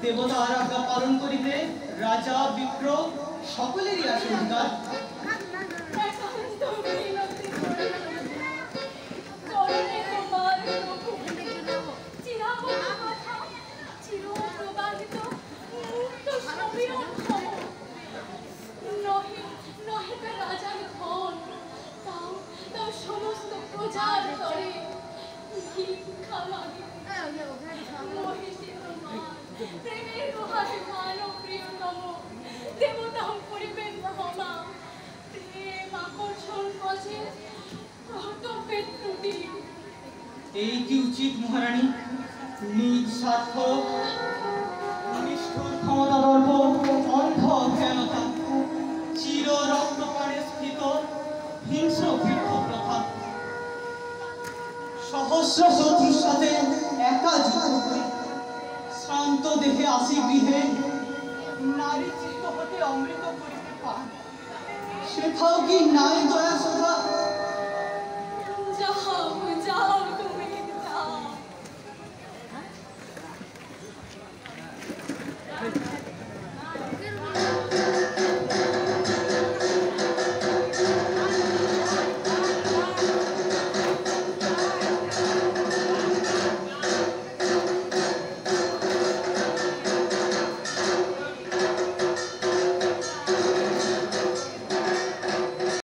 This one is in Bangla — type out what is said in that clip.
দেবতার আজ্ঞা পালন করিতে রাজা বিপ্র সকলেরই আছে অধিকার। সমস্ত প্রজার করে ভিক্ষা লাগে প্রেমের দোহারে মানব প্রিয়তম দেবতাও করিবেন ক্ষমা প্রেম আকর্ষণ বসে কর্তব্যের ত্রুটি। এই কি উচিত মহারানী? নিজ স্বার্থ, নিষ্ঠুর ক্ষমতা দর্প, অন্ধ অজ্ঞানতা, চির রক্তপানে স্থিত হিংস্র বৃক্ষ প্রথা, সহস্র শত্রুর সাথে একা যুদ্ধ করে শ্রান্ত দেহে আসি গৃহে নারী চিত্ত হতে অমৃত করিতে পান। সেথাও কি নাই দয়া সভা?